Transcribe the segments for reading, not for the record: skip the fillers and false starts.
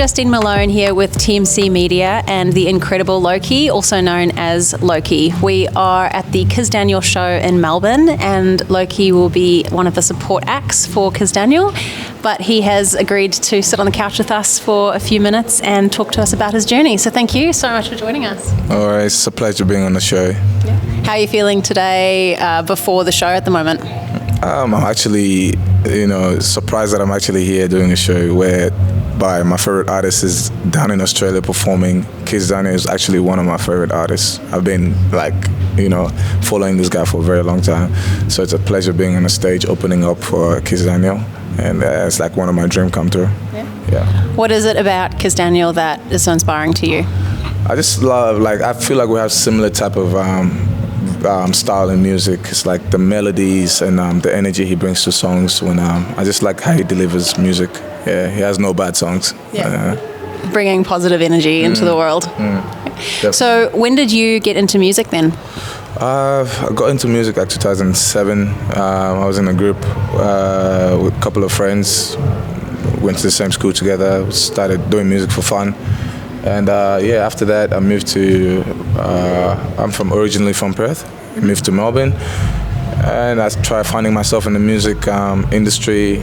Justine Malone here with TMC Media and the incredible Lowkey, also known as Lowkey. We are at the Kis Daniel show in Melbourne, and Lowkey will be one of the support acts for Kis Daniel, but he has agreed to sit on the couch with us for a few minutes and talk to us about his journey. So thank you so much for joining us. All right, it's a pleasure being on the show. Yeah. How are you feeling today before the show at the moment? I'm actually, surprised that I'm actually here doing a show whereby my favorite artist is down in Australia performing. Kis Daniel is actually one of my favorite artists. I've been following this guy for a very long time. So it's a pleasure being on the stage, opening up for Kis Daniel. And it's like one of my dreams come true. Yeah. What is it about Kis Daniel that is so inspiring to you? I just love, I feel like we have similar type of style in music. It's like the melodies and the energy he brings to songs. When I just like how he delivers music. Yeah, he has no bad songs. Yeah. Bringing positive energy into the world. So when did you get into music then? I got into music like 2007. I was in a group with a couple of friends. Went to the same school together. Started doing music for fun. And after that I moved to, I'm originally from Perth. I moved to Melbourne, and I tried finding myself in the music industry.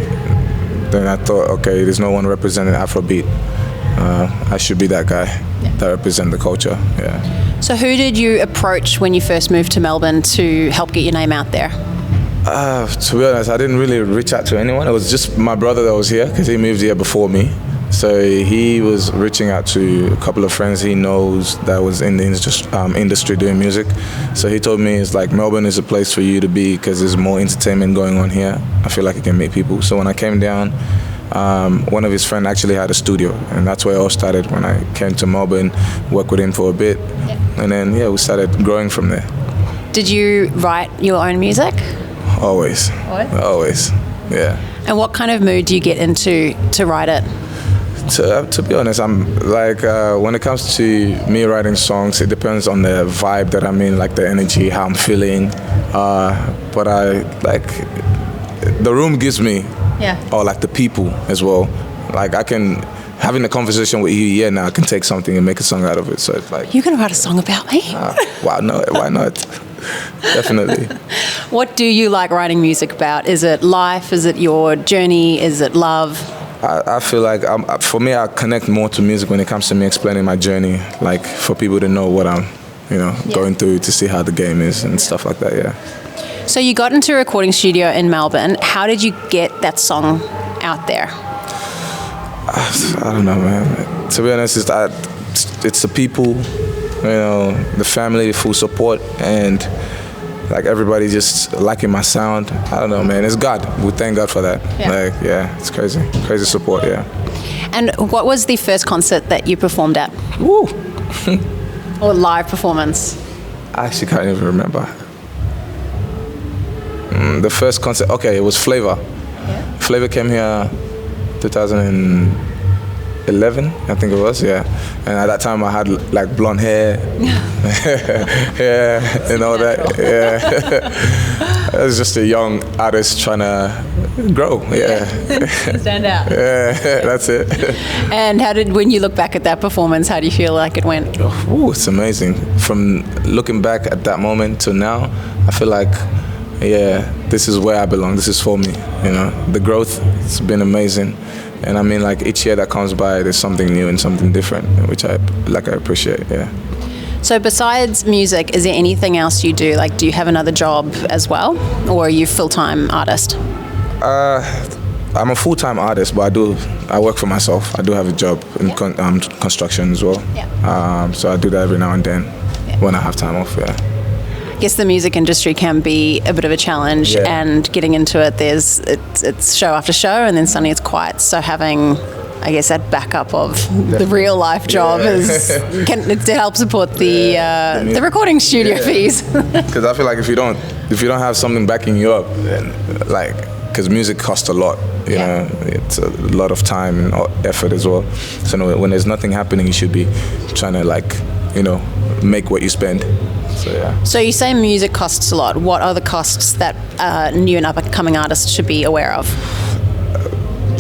Then I thought, okay, there's no one representing Afrobeat. I should be that guy that represents the culture. Yeah. So who did you approach when you first moved to Melbourne to help get your name out there? To be honest, I didn't really reach out to anyone. It was just my brother that was here because he moved here before me. So he was reaching out to a couple of friends he knows that was in the industry doing music. So he told me it's like Melbourne is a place for you to be because there's more entertainment going on here. I feel like you can meet people. So when I came down, one of his friends actually had a studio, and that's where it all started. When I came to Melbourne, worked with him for a bit, and then we started growing from there. Did you write your own music? Always. Always, yeah. And what kind of mood do you get into to write it? To be honest, I'm when it comes to me writing songs, it depends on the vibe that I'm in, like the energy, how I'm feeling. But I the room gives me, or like the people as well. Like I can having a conversation with you now, I can take something and make a song out of it. So it's like you can write a song about me. Why not? Definitely. What do you like writing music about? Is it life? Is it your journey? Is it love? I feel like for me, I connect more to music when it comes to me explaining my journey, like for people to know what I'm, going through, to see how the game is and stuff like that. Yeah. So you got into a recording studio in Melbourne. How did you get that song out there? I don't know, man. To be honest, it's the people, the family, full support, and like everybody just liking my sound. I don't know, man. It's God. We thank God for that. Yeah. It's crazy. Crazy support, yeah. And what was the first concert that you performed at? Woo! Or live performance? I actually can't even remember. The first concert, it was Flavor. Yeah. Flavor came here 2011, I think it was, yeah. And at that time I had like blonde hair, and all that, yeah. I was just a young artist trying to grow, Stand out. Yeah, that's it. And when you look back at that performance, how do you feel like it went? Oh, it's amazing. From looking back at that moment to now, I feel like, this is where I belong. This is for me, The growth, it's been amazing. And I mean, like each year that comes by, there's something new and something different, which I appreciate, yeah. So besides music, is there anything else you do? Like, do you have another job as well, or are you a full-time artist? I'm a full-time artist, but I work for myself. I do have a job in construction as well. Yeah. So I do that every now and then when I have time off, yeah. I guess the music industry can be a bit of a challenge, and getting into it, it's show after show, and then suddenly it's quiet. So having, I guess, that backup of the real life job it help support the recording studio fees. Because I feel like if you don't have something backing you up, then because music costs a lot, you know, it's a lot of time and effort as well. So when there's nothing happening, you should be trying to make what you spend. So you say music costs a lot. What are the costs that new and up-and-coming artists should be aware of?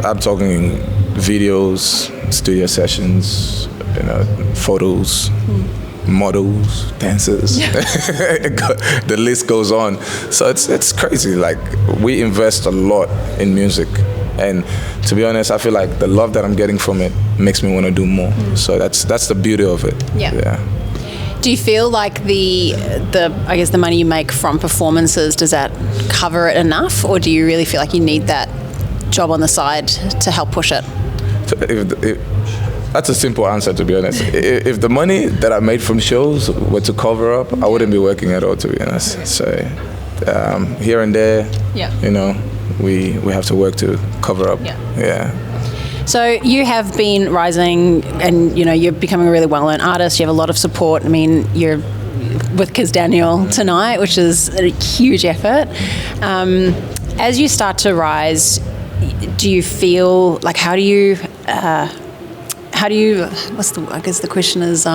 I'm talking videos, studio sessions, photos, models, dancers. The list goes on. So it's crazy. Like, we invest a lot in music, and to be honest, I feel like the love that I'm getting from it makes me want to do more. So that's the beauty of it. Yeah. Do you feel like the money you make from performances, does that cover it enough, or do you really feel like you need that job on the side to help push it? That's a simple answer, to be honest. If the money that I made from shows were to cover up, I wouldn't be working at all, to be honest. So here and there, we have to work to cover up. Yeah. So you have been rising, and you're becoming a really well-known artist. You have a lot of support. I mean, you're with Kiz Daniel tonight, which is a huge effort. As you start to rise, do you feel like how do you the question is,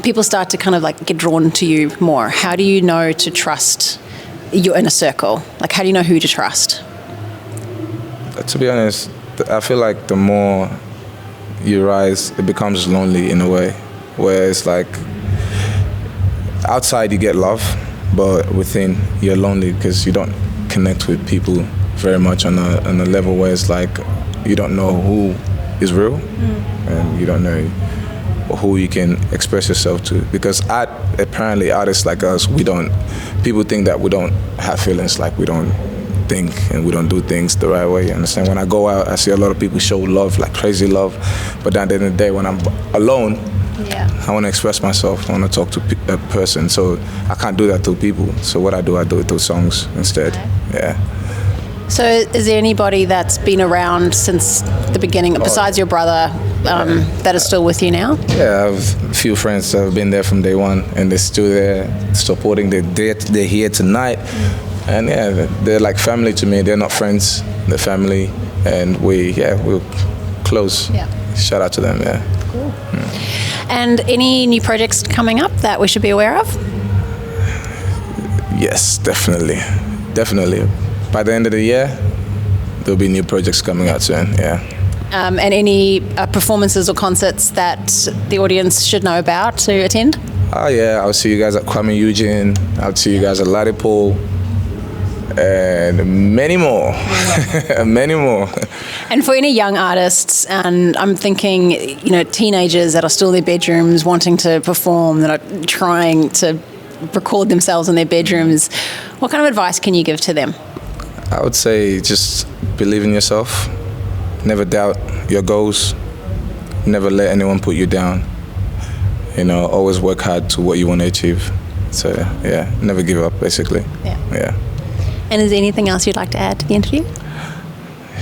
people start to kind of like get drawn to you more. How do you know to trust your inner circle? Like, how do you know who to trust? To be honest, I feel like the more you rise, it becomes lonely in a way, where it's like outside you get love, but within you're lonely because you don't connect with people very much on a level where it's like you don't know who is real, and you don't know who you can express yourself to. Because apparently artists like us, people think that we don't have feelings, like we don't think and we don't do things the right way. You understand? When I go out, I see a lot of people show love, like crazy love, but at the end of the day, when I'm alone, I want to express myself. I want to talk to a person, so I can't do that to people. So what I do it through songs instead. Yeah. So is there anybody that's been around since the beginning, besides your brother, that is still with you now? Yeah, I have a few friends that have been there from day one, and they're still there supporting. They're here tonight, and they're like family to me. They're not friends, they're family, and we're close. Yeah. Shout out to them, Cool. And any new projects coming up that we should be aware of? Yes, definitely. By the end of the year, there'll be new projects coming out soon, And any performances or concerts that the audience should know about to attend? Oh yeah, I'll see you guys at Kwame Eugene. I'll see you guys at Ladipo. And many more. Many more. And for any young artists, and I'm thinking, teenagers that are still in their bedrooms wanting to perform, that are trying to record themselves in their bedrooms, what kind of advice can you give to them? I would say just believe in yourself. Never doubt your goals. Never let anyone put you down. Always work hard to what you want to achieve. So, never give up, basically. Yeah. And is there anything else you'd like to add to the interview?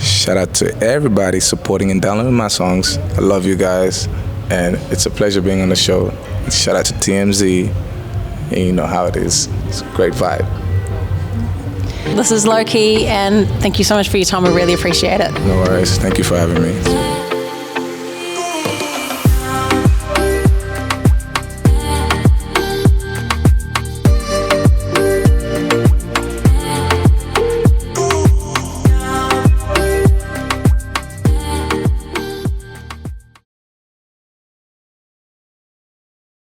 Shout out to everybody supporting and downloading my songs. I love you guys, and it's a pleasure being on the show. Shout out to TMZ, and you know how it is. It's a great vibe. This is Lowkey, and thank you so much for your time. I really appreciate it. No worries. Thank you for having me.